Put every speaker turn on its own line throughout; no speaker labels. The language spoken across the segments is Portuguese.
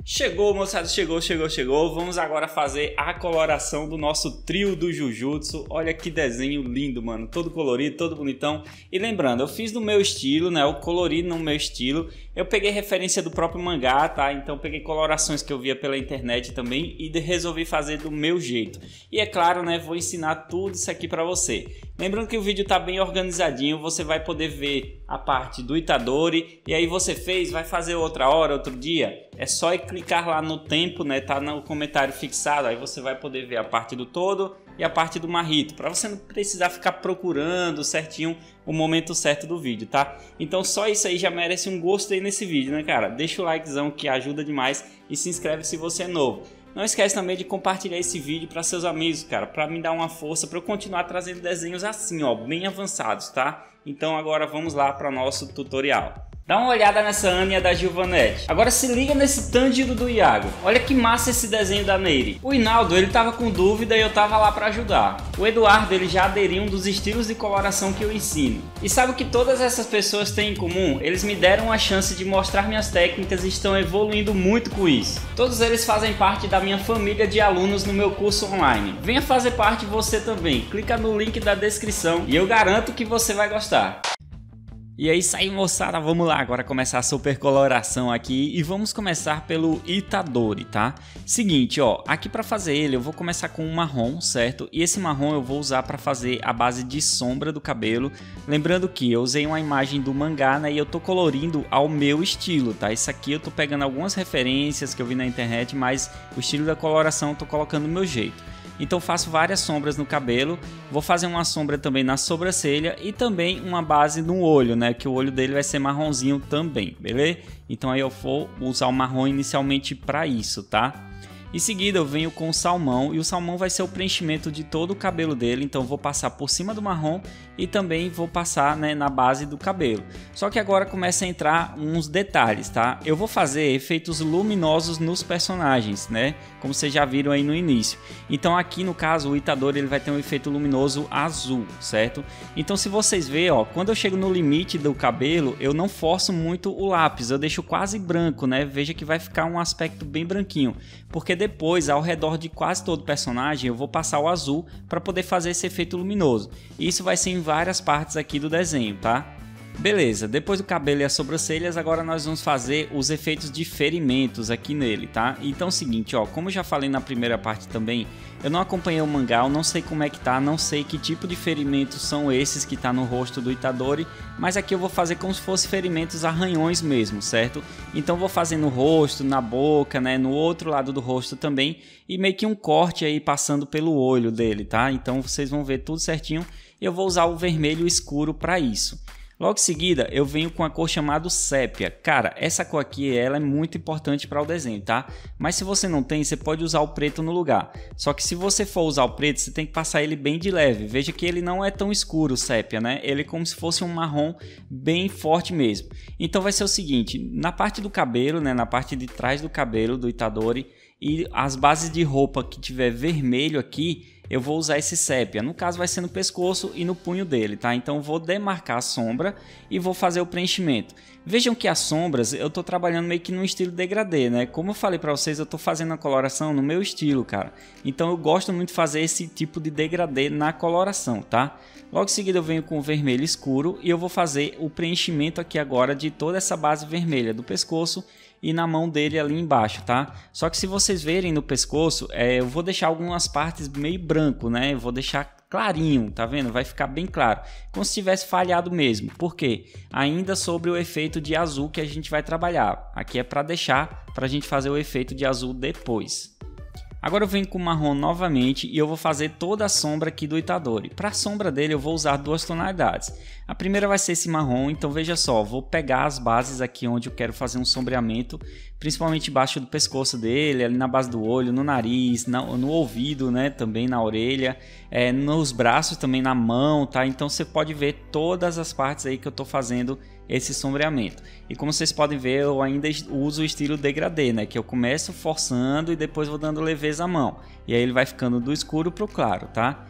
Chegou, moçada, chegou. Vamos agora fazer a coloração do nosso trio do Jujutsu. Olha que desenho lindo, mano. Todo colorido, todo bonitão. E lembrando, eu fiz no meu estilo, né? Eu colori no meu estilo. Eu peguei referência do próprio mangá, tá? Então peguei colorações que eu via pela internet também e resolvi fazer do meu jeito. E é claro, né? Vou ensinar tudo isso aqui pra você. Lembrando que o vídeo tá bem organizadinho. Você vai poder ver a parte do Itadori. E aí você fez, vai fazer outra hora, outro dia. É só clicar lá no tempo, né? Tá no comentário fixado. Aí você vai poder ver a parte do todo e a parte do Marrito, para você não precisar ficar procurando certinho o momento certo do vídeo, tá? Então só isso aí já merece um gostei nesse vídeo, né, cara? Deixa o likezão que ajuda demais e se inscreve se você é novo. Não esquece também de compartilhar esse vídeo para seus amigos, cara, para me dar uma força para eu continuar trazendo desenhos assim, ó, bem avançados, tá? Então agora vamos lá para o nosso tutorial. Dá uma olhada nessa Anya da Giovanetti. Agora se liga nesse Tanjiro do Iago. Olha que massa esse desenho da Neiri. O Hinaldo, ele tava com dúvida e eu tava lá para ajudar. O Eduardo, ele já aderiu um dos estilos de coloração que eu ensino. E sabe o que todas essas pessoas têm em comum? Eles me deram a chance de mostrar minhas técnicas e estão evoluindo muito com isso. Todos eles fazem parte da minha família de alunos no meu curso online. Venha fazer parte você também. Clica no link da descrição e eu garanto que você vai gostar. E é isso aí, moçada, vamos lá agora começar a super coloração aqui e vamos começar pelo Itadori, tá? Seguinte, ó, aqui para fazer ele eu vou começar com um marrom, certo? E esse marrom eu vou usar para fazer a base de sombra do cabelo. Lembrando que eu usei uma imagem do mangá, né, e eu tô colorindo ao meu estilo, tá? Isso aqui eu tô pegando algumas referências que eu vi na internet, mas o estilo da coloração eu tô colocando do meu jeito. Então faço várias sombras no cabelo, vou fazer uma sombra também na sobrancelha e também uma base no olho, né? Que o olho dele vai ser marronzinho também, beleza? Então aí eu vou usar o marrom inicialmente para isso, tá? Em seguida eu venho com o salmão e o salmão vai ser o preenchimento de todo o cabelo dele, então eu vou passar por cima do marrom e também vou passar, né, na base do cabelo. Só que agora começa a entrar uns detalhes, tá? Eu vou fazer efeitos luminosos nos personagens, né? Como vocês já viram aí no início. Então aqui no caso o Itadori ele vai ter um efeito luminoso azul, certo? Então se vocês verem, ó, quando eu chego no limite do cabelo eu não forço muito o lápis, eu deixo quase branco, né? Veja que vai ficar um aspecto bem branquinho, porque depois ao redor de quase todo personagem eu vou passar o azul para poder fazer esse efeito luminoso. Isso vai ser em várias partes aqui do desenho, tá? Beleza, depois do cabelo e as sobrancelhas, agora nós vamos fazer os efeitos de ferimentos aqui nele, tá? Então é o seguinte, ó, como eu já falei na primeira parte também, eu não acompanhei o mangá, eu não sei como é que tá, não sei que tipo de ferimentos são esses que tá no rosto do Itadori, mas aqui eu vou fazer como se fosse ferimentos arranhões mesmo, certo? Então vou fazer no rosto, na boca, né, no outro lado do rosto também, e meio que um corte aí passando pelo olho dele, tá? Então vocês vão ver tudo certinho, e eu vou usar o vermelho escuro para isso. Logo em seguida eu venho com a cor chamada sépia. Cara, essa cor aqui ela é muito importante para o desenho, tá? Mas se você não tem, você pode usar o preto no lugar. Só que se você for usar o preto, você tem que passar ele bem de leve. Veja que ele não é tão escuro, o sépia, né? Ele é como se fosse um marrom bem forte mesmo. Então vai ser o seguinte, na parte do cabelo, né, na parte de trás do cabelo do Itadori e as bases de roupa que tiver vermelho aqui, eu vou usar esse sépia, no caso vai ser no pescoço e no punho dele, tá? Então eu vou demarcar a sombra e vou fazer o preenchimento. Vejam que as sombras eu tô trabalhando meio que no estilo degradê, né? Como eu falei para vocês, eu tô fazendo a coloração no meu estilo, cara. Então eu gosto muito de fazer esse tipo de degradê na coloração, tá? Logo em seguida eu venho com o vermelho escuro e eu vou fazer o preenchimento aqui agora de toda essa base vermelha do pescoço e na mão dele ali embaixo, tá? Só que se vocês verem no pescoço, eu vou deixar algumas partes meio branco, né? Eu vou deixar clarinho, tá vendo? Vai ficar bem claro, como se tivesse falhado mesmo. Por quê? Ainda sobre o efeito de azul que a gente vai trabalhar. Aqui é para deixar, para a gente fazer o efeito de azul depois. Agora eu venho com o marrom novamente e eu vou fazer toda a sombra aqui do Itadori. Para a sombra dele eu vou usar duas tonalidades. A primeira vai ser esse marrom, então veja só, vou pegar as bases aqui onde eu quero fazer um sombreamento, principalmente embaixo do pescoço dele, ali na base do olho, no nariz, no ouvido, né, também na orelha, nos braços também, na mão, tá? Então você pode ver todas as partes aí que eu tô fazendo esse sombreamento. E como vocês podem ver, eu ainda uso o estilo degradê, né, que eu começo forçando e depois vou dando leveza à mão. E aí ele vai ficando do escuro pro claro, tá?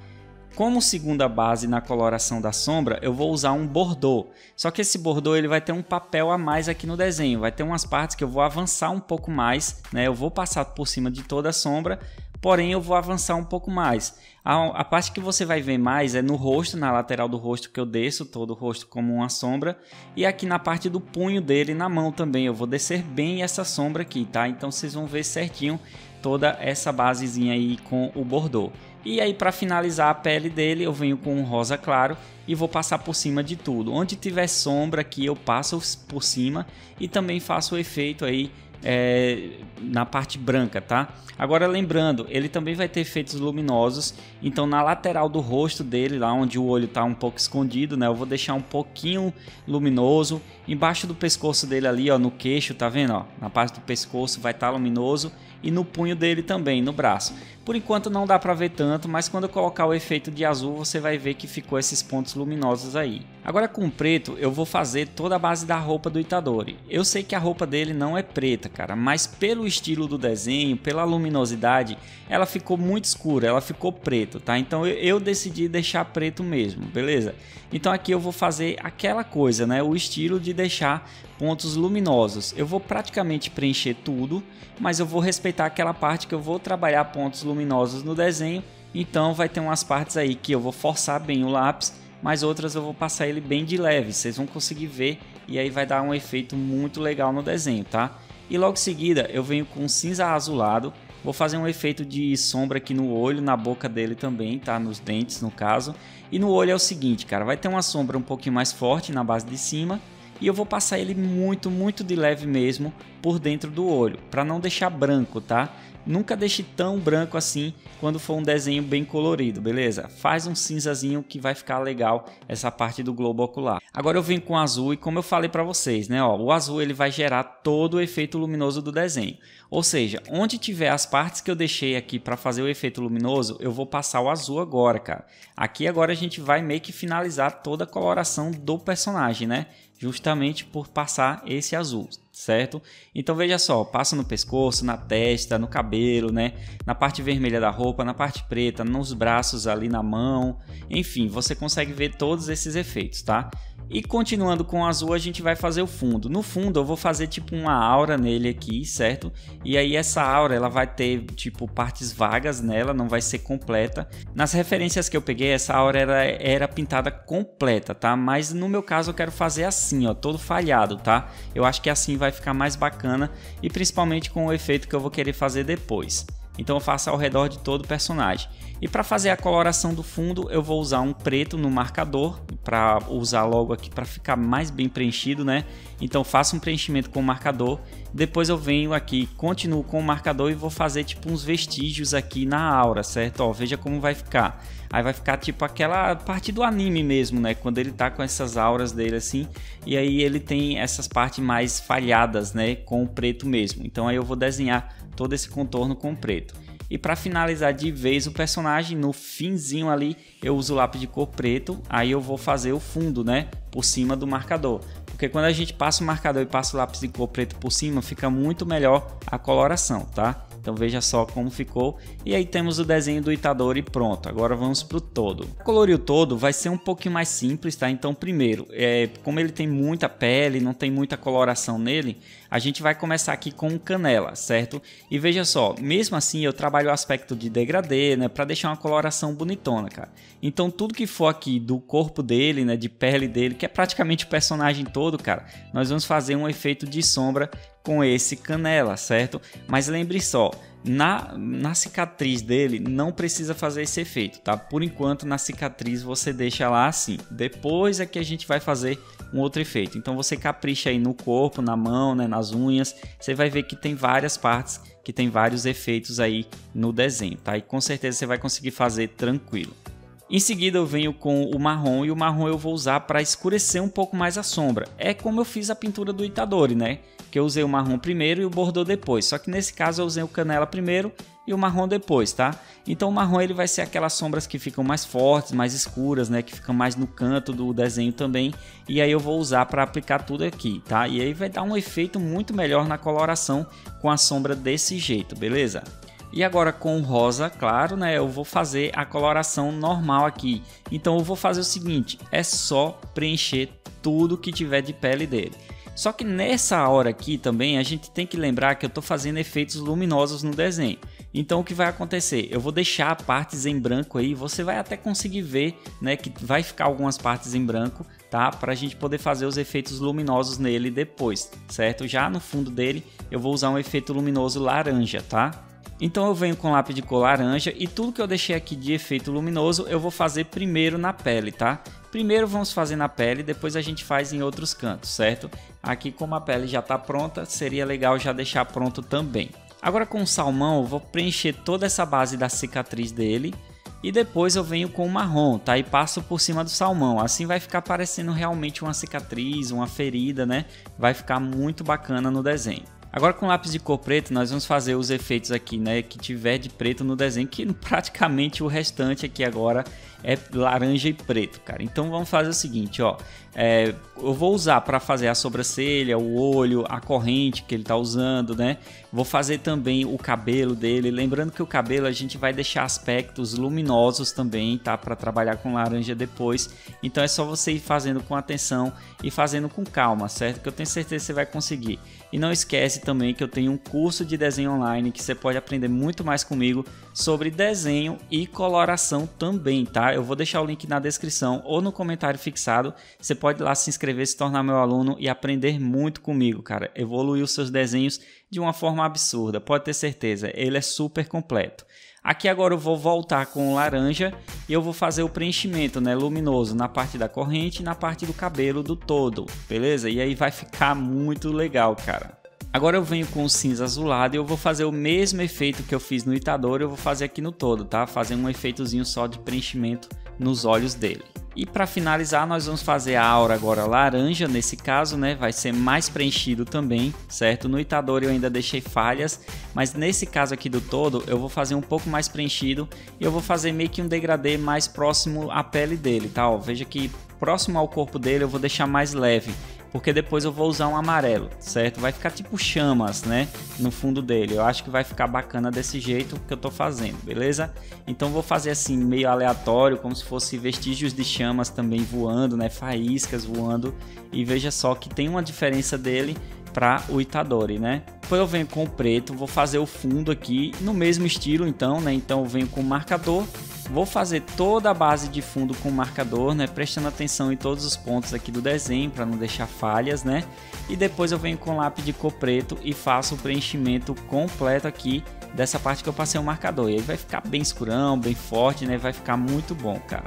Como segunda base na coloração da sombra, eu vou usar um bordô. Só que esse bordô ele vai ter um papel a mais aqui no desenho. Vai ter umas partes que eu vou avançar um pouco mais, né? Eu vou passar por cima de toda a sombra, porém eu vou avançar um pouco mais. A parte que você vai ver mais é no rosto, na lateral do rosto, que eu desço todo o rosto como uma sombra. E aqui na parte do punho dele, na mão também, eu vou descer bem essa sombra aqui, tá? Então vocês vão ver certinho toda essa basezinha aí com o bordô. E aí para finalizar a pele dele, eu venho com um rosa claro e vou passar por cima de tudo. Onde tiver sombra aqui eu passo por cima e também faço o efeito aí na parte branca, tá? Agora lembrando, ele também vai ter efeitos luminosos, então na lateral do rosto dele, lá onde o olho tá um pouco escondido, né? Eu vou deixar um pouquinho luminoso, embaixo do pescoço dele ali, ó, no queixo, tá vendo, ó? Na parte do pescoço vai estar luminoso e no punho dele também, no braço. Por enquanto não dá para ver tanto, mas quando eu colocar o efeito de azul, você vai ver que ficou esses pontos luminosos aí. Agora com o preto, eu vou fazer toda a base da roupa do Itadori. Eu sei que a roupa dele não é preta, cara, mas pelo estilo do desenho, pela luminosidade, ela ficou muito escura, ela ficou preto, tá? Então eu decidi deixar preto mesmo, beleza? Então aqui eu vou fazer aquela coisa, né? O estilo de deixar pontos luminosos. Eu vou praticamente preencher tudo, mas eu vou respeitar aquela parte que eu vou trabalhar pontos luminosos no desenho. Então vai ter umas partes aí que eu vou forçar bem o lápis, mas outras eu vou passar ele bem de leve. Vocês vão conseguir ver e aí vai dar um efeito muito legal no desenho, tá? E logo em seguida eu venho com cinza azulado. Vou fazer um efeito de sombra aqui no olho, na boca dele também, tá? Nos dentes, no caso. E no olho é o seguinte, cara, vai ter uma sombra um pouquinho mais forte na base de cima. E eu vou passar ele muito de leve mesmo por dentro do olho, para não deixar branco, tá? Nunca deixe tão branco assim quando for um desenho bem colorido, beleza? Faz um cinzazinho que vai ficar legal essa parte do globo ocular. Agora eu venho com azul e como eu falei para vocês, né? Ó, o azul ele vai gerar todo o efeito luminoso do desenho. Ou seja, onde tiver as partes que eu deixei aqui para fazer o efeito luminoso, eu vou passar o azul agora, cara. Aqui agora a gente vai meio que finalizar toda a coloração do personagem, né? Justamente por passar esse azul, certo? Então veja só, passa no pescoço, na testa, no cabelo, né? Na parte vermelha da roupa, na parte preta, nos braços ali na mão, enfim, você consegue ver todos esses efeitos, tá? E continuando com o azul, a gente vai fazer o fundo. No fundo eu vou fazer tipo uma aura nele aqui, certo? E aí essa aura ela vai ter tipo partes vagas nela, não vai ser completa. Nas referências que eu peguei, essa aura era pintada completa, tá? Mas no meu caso eu quero fazer assim, ó, todo falhado, tá? Eu acho que assim vai ficar mais bacana e principalmente com o efeito que eu vou querer fazer depois. Então eu faço ao redor de todo o personagem. E para fazer a coloração do fundo eu vou usar um preto no marcador, para usar logo aqui para ficar mais bem preenchido, né? Então faço um preenchimento com o marcador, depois eu venho aqui, continuo com o marcador e vou fazer tipo uns vestígios aqui na aura, certo? Ó, veja como vai ficar. Aí vai ficar tipo aquela parte do anime mesmo, né? Quando ele tá com essas auras dele assim, e aí ele tem essas partes mais falhadas, né? Com o preto mesmo. Então aí eu vou desenhar todo esse contorno com preto. E para finalizar de vez o personagem, no finzinho ali eu uso o lápis de cor preto, aí eu vou fazer o fundo, né, por cima do marcador. Porque quando a gente passa o marcador e passa o lápis de cor preto por cima, fica muito melhor a coloração, tá? Então veja só como ficou. E aí temos o desenho do Itadori pronto. Agora vamos para o todo. Colorir o todo vai ser um pouquinho mais simples, tá? Então primeiro, como ele tem muita pele, não tem muita coloração nele, a gente vai começar aqui com canela, certo? E veja só, mesmo assim eu trabalho o aspecto de degradê, né? Para deixar uma coloração bonitona, cara. Então tudo que for aqui do corpo dele, né? De pele dele, que é praticamente o personagem todo, cara, nós vamos fazer um efeito de sombra com esse canela, certo? Mas lembre só, na cicatriz dele não precisa fazer esse efeito, tá? Por enquanto na cicatriz você deixa lá assim, depois é que a gente vai fazer um outro efeito. Então você capricha aí no corpo, na mão, né, nas unhas, você vai ver que tem várias partes que tem vários efeitos aí no desenho, tá? E com certeza você vai conseguir fazer tranquilo. Em seguida eu venho com o marrom e o marrom eu vou usar para escurecer um pouco mais a sombra. É como eu fiz a pintura do Itadori, né? Que eu usei o marrom primeiro e o bordô depois. Só que nesse caso eu usei o canela primeiro e o marrom depois, tá? Então o marrom ele vai ser aquelas sombras que ficam mais fortes, mais escuras, né? Que ficam mais no canto do desenho também. E aí eu vou usar para aplicar tudo aqui, tá? E aí vai dar um efeito muito melhor na coloração com a sombra desse jeito, beleza? E agora com o rosa claro, né, eu vou fazer a coloração normal aqui. Então eu vou fazer o seguinte, é só preencher tudo que tiver de pele dele. Só que nessa hora aqui também a gente tem que lembrar que eu estou fazendo efeitos luminosos no desenho. Então o que vai acontecer? Eu vou deixar partes em branco aí, você vai até conseguir ver, né, que vai ficar algumas partes em branco, tá? Para a gente poder fazer os efeitos luminosos nele depois, certo? Já no fundo dele eu vou usar um efeito luminoso laranja, tá? Então eu venho com lápis de cor laranja e tudo que eu deixei aqui de efeito luminoso eu vou fazer primeiro na pele, tá? Primeiro vamos fazer na pele, depois a gente faz em outros cantos, certo? Aqui como a pele já está pronta, seria legal já deixar pronto também. Agora com o salmão eu vou preencher toda essa base da cicatriz dele e depois eu venho com o marrom, tá? E passo por cima do salmão, assim vai ficar parecendo realmente uma cicatriz, uma ferida, né? Vai ficar muito bacana no desenho. Agora com lápis de cor preto nós vamos fazer os efeitos aqui, né, que tiver de preto no desenho, que praticamente o restante aqui agora é laranja e preto, cara. Então vamos fazer o seguinte, ó, eu vou usar para fazer a sobrancelha, o olho, a corrente que ele tá usando, né? Vou fazer também o cabelo dele, lembrando que o cabelo a gente vai deixar aspectos luminosos também, tá? Para trabalhar com laranja depois. Então é só você ir fazendo com atenção e fazendo com calma, certo? Que eu tenho certeza que você vai conseguir. E não esquece também que eu tenho um curso de desenho online que você pode aprender muito mais comigo sobre desenho e coloração também, tá? Eu vou deixar o link na descrição ou no comentário fixado. Você pode ir lá se inscrever, se tornar meu aluno e aprender muito comigo, cara. Evoluir os seus desenhos de uma forma absurda, pode ter certeza. Ele é super completo. Aqui agora eu vou voltar com o laranja e eu vou fazer o preenchimento, né, luminoso na parte da corrente e na parte do cabelo do todo, beleza? E aí vai ficar muito legal, cara. Agora eu venho com o cinza azulado e eu vou fazer o mesmo efeito que eu fiz no Itadori, eu vou fazer aqui no todo, tá? Fazer um efeitozinho só de preenchimento nos olhos dele. E para finalizar nós vamos fazer a aura agora laranja, nesse caso, né, vai ser mais preenchido também, certo? No Itadori eu ainda deixei falhas, mas nesse caso aqui do todo eu vou fazer um pouco mais preenchido e eu vou fazer meio que um degradê mais próximo à pele dele, tá? Ó, veja que próximo ao corpo dele eu vou deixar mais leve, porque depois eu vou usar um amarelo, certo? Vai ficar tipo chamas, né, no fundo dele. Eu acho que vai ficar bacana desse jeito que eu tô fazendo, beleza? Então vou fazer assim meio aleatório, como se fosse vestígios de chamas também voando, né, faíscas voando. E veja só que tem uma diferença dele para o Itadori, né? Depois eu venho com o preto, vou fazer o fundo aqui no mesmo estilo, então, né? Então eu venho com o marcador. Vou fazer toda a base de fundo com marcador, né? Prestando atenção em todos os pontos aqui do desenho para não deixar falhas, né? E depois eu venho com lápis de cor preto e faço o preenchimento completo aqui dessa parte que eu passei o marcador. E aí vai ficar bem escurão, bem forte, né? Vai ficar muito bom, cara.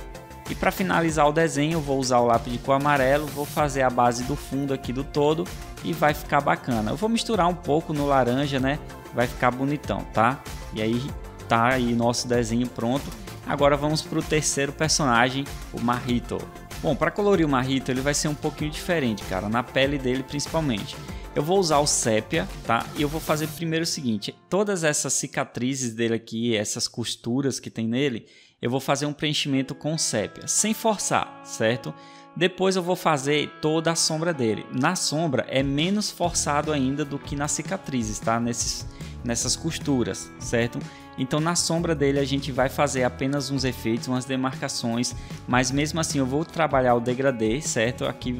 E para finalizar o desenho eu vou usar o lápis de cor amarelo, vou fazer a base do fundo aqui do todo e vai ficar bacana. Eu vou misturar um pouco no laranja, né? Vai ficar bonitão, tá? E aí tá aí nosso desenho pronto. Agora vamos para o terceiro personagem, o Marrito. Bom, para colorir o Marrito ele vai ser um pouquinho diferente, cara, na pele dele principalmente. Eu vou usar o sépia, tá? E eu vou fazer primeiro o seguinte, todas essas cicatrizes dele aqui, essas costuras que tem nele, eu vou fazer um preenchimento com sépia, sem forçar, certo? Depois eu vou fazer toda a sombra dele. Na sombra é menos forçado ainda do que nas cicatrizes, tá? Nessas costuras, certo? Então na sombra dele a gente vai fazer apenas uns efeitos, umas demarcações, mas mesmo assim eu vou trabalhar o degradê, certo? Aqui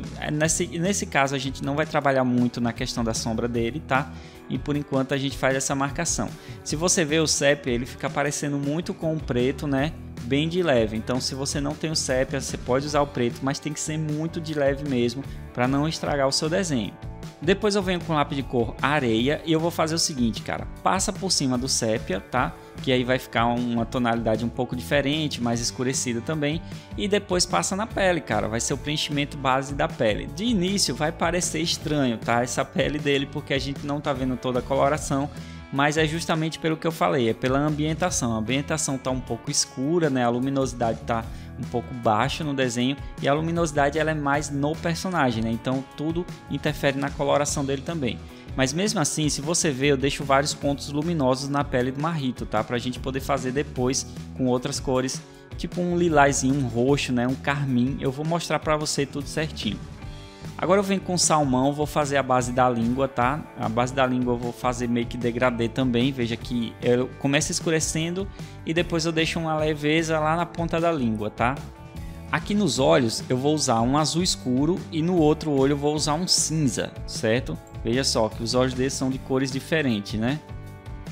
nesse caso a gente não vai trabalhar muito na questão da sombra dele, tá? E por enquanto a gente faz essa marcação. Se você vê o sépia, ele fica parecendo muito com o preto, né? Bem de leve. Então se você não tem o sépia, você pode usar o preto, mas tem que ser muito de leve mesmo para não estragar o seu desenho. Depois eu venho com lápis de cor areia e eu vou fazer o seguinte, cara, passa por cima do sépia, tá? Que aí vai ficar uma tonalidade um pouco diferente, mais escurecida também. E depois passa na pele, cara, vai ser o preenchimento base da pele. De início vai parecer estranho, tá? Essa pele dele, porque a gente não tá vendo toda a coloração. Mas é justamente pelo que eu falei, é pela ambientação. A ambientação tá um pouco escura, né? A luminosidade tá um pouco baixa no desenho e a luminosidade ela é mais no personagem, né? Então tudo interfere na coloração dele também. Mas mesmo assim, se você ver, eu deixo vários pontos luminosos na pele do Marrito, tá? Pra gente poder fazer depois com outras cores, tipo um lilazinho, um roxo, né? Um carmim. Eu vou mostrar pra você tudo certinho. Agora eu venho com salmão, vou fazer a base da língua, tá? A base da língua eu vou fazer meio que degradê também, veja que eu começo escurecendo e depois eu deixo uma leveza lá na ponta da língua, tá? Aqui nos olhos eu vou usar um azul escuro e no outro olho eu vou usar um cinza, certo? Veja só que os olhos deles são de cores diferentes, né?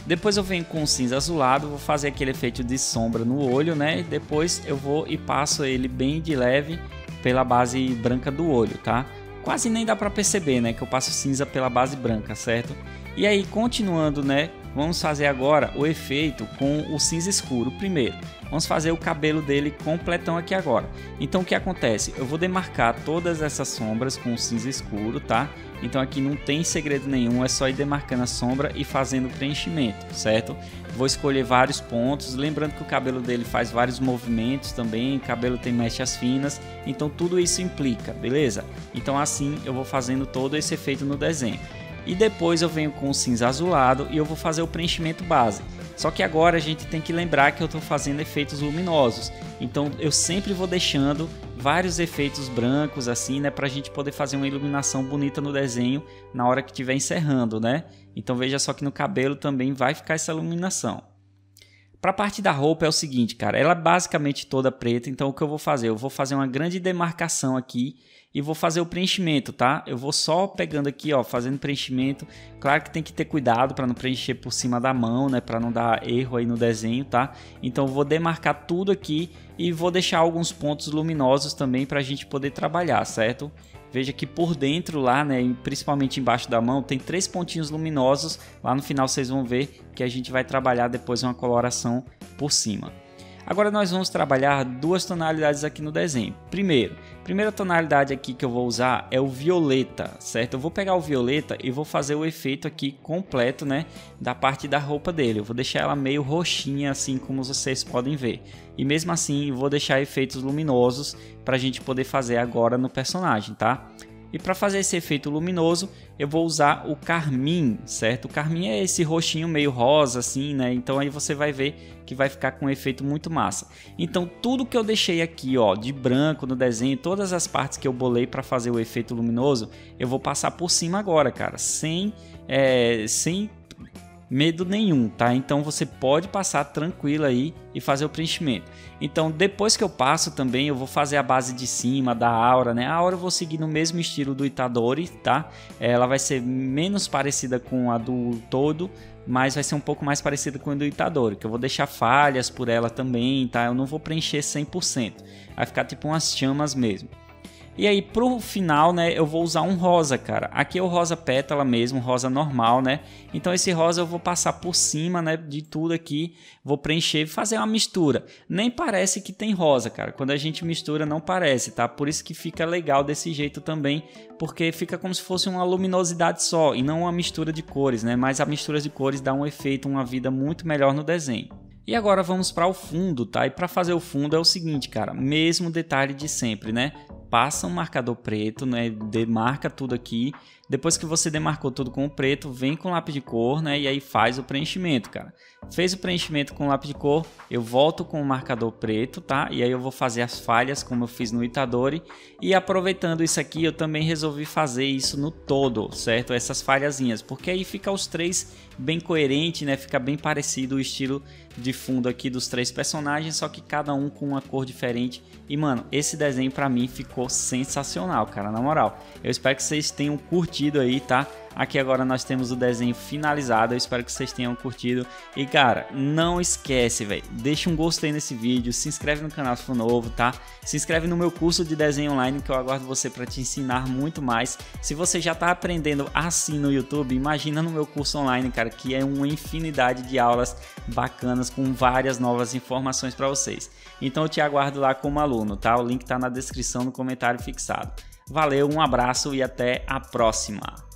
Depois eu venho com o cinza azulado, vou fazer aquele efeito de sombra no olho, né? E depois eu vou e passo ele bem de leve pela base branca do olho, tá? Quase nem dá para perceber, né, que eu passo cinza pela base branca, certo? E aí, continuando, né, vamos fazer agora o efeito com o cinza escuro primeiro. Vamos fazer o cabelo dele completão aqui agora. Então o que acontece? Eu vou demarcar todas essas sombras com o cinza escuro, tá? Então aqui não tem segredo nenhum, é só ir demarcando a sombra e fazendo o preenchimento, certo? Vou escolher vários pontos, lembrando que o cabelo dele faz vários movimentos também, o cabelo tem mechas finas, então tudo isso implica, beleza? Então assim eu vou fazendo todo esse efeito no desenho. E depois eu venho com o cinza azulado e eu vou fazer o preenchimento base. Só que agora a gente tem que lembrar que eu estou fazendo efeitos luminosos. Então eu sempre vou deixando vários efeitos brancos assim, né, para a gente poder fazer uma iluminação bonita no desenho na hora que estiver encerrando, né? Então veja só que no cabelo também vai ficar essa iluminação. Para a parte da roupa é o seguinte, cara, ela é basicamente toda preta, então o que eu vou fazer? Eu vou fazer uma grande demarcação aqui e vou fazer o preenchimento, tá? Eu vou só pegando aqui, ó, fazendo preenchimento. Claro que tem que ter cuidado para não preencher por cima da mão, né? Para não dar erro aí no desenho, tá? Então eu vou demarcar tudo aqui e vou deixar alguns pontos luminosos também para a gente poder trabalhar, certo? Veja que por dentro lá, né, principalmente embaixo da mão, tem 3 pontinhos luminosos. Lá no final vocês vão ver que a gente vai trabalhar depois uma coloração por cima. Agora nós vamos trabalhar duas tonalidades aqui no desenho. Primeira tonalidade aqui que eu vou usar é o violeta, certo? Eu vou pegar o violeta e vou fazer o efeito aqui completo, né, da parte da roupa dele. Eu vou deixar ela meio roxinha, assim como vocês podem ver. E mesmo assim, eu vou deixar efeitos luminosos para a gente poder fazer agora no personagem, tá? E para fazer esse efeito luminoso, eu vou usar o carmim, certo? O carmim é esse roxinho meio rosa assim, né? Então aí você vai ver que vai ficar com um efeito muito massa. Então tudo que eu deixei aqui, ó, de branco no desenho, todas as partes que eu bolei para fazer o efeito luminoso, eu vou passar por cima agora, cara, sem medo nenhum, tá? Então você pode passar tranquilo aí e fazer o preenchimento. Então depois que eu passo também eu vou fazer a base de cima da aura, né? A aura eu vou seguir no mesmo estilo do Itadori, tá? Ela vai ser menos parecida com a do todo, mas vai ser um pouco mais parecida com a do Itadori, que eu vou deixar falhas por ela também, tá? Eu não vou preencher 100%, vai ficar tipo umas chamas mesmo. E aí pro final, né, eu vou usar um rosa, cara. Aqui é o rosa pétala mesmo, rosa normal, né? Então esse rosa eu vou passar por cima, né, de tudo aqui, vou preencher e fazer uma mistura. Nem parece que tem rosa, cara. Quando a gente mistura não parece, tá? Por isso que fica legal desse jeito também, porque fica como se fosse uma luminosidade só e não uma mistura de cores, né? Mas a mistura de cores dá um efeito, uma vida muito melhor no desenho. E agora vamos para o fundo, tá? E para fazer o fundo é o seguinte, cara, mesmo detalhe de sempre, né? Passa um marcador preto, né? Demarca tudo aqui. Depois que você demarcou tudo com o preto, vem com lápis de cor, né? E aí faz o preenchimento, cara. Fez o preenchimento com lápis de cor, eu volto com o marcador preto, tá? E aí eu vou fazer as falhas como eu fiz no Itadori. E aproveitando isso aqui, eu também resolvi fazer isso no todo, certo? Essas falhazinhas, porque aí fica os três bem coerente, né? Fica bem parecido o estilo de fundo aqui dos três personagens, só que cada um com uma cor diferente. E mano, esse desenho pra mim ficou sensacional, cara, na moral. Eu espero que vocês tenham curtido aí, tá? Aqui agora nós temos o desenho finalizado, eu espero que vocês tenham curtido. E cara, não esquece, velho, deixa um gostei nesse vídeo, se inscreve no canal se for novo, tá? Se inscreve no meu curso de desenho online que eu aguardo você para te ensinar muito mais. Se você já tá aprendendo assim no YouTube, imagina no meu curso online, cara, que é uma infinidade de aulas bacanas com várias novas informações para vocês. Então eu te aguardo lá como aluno, tá? O link tá na descrição no comentário fixado. Valeu, um abraço e até a próxima!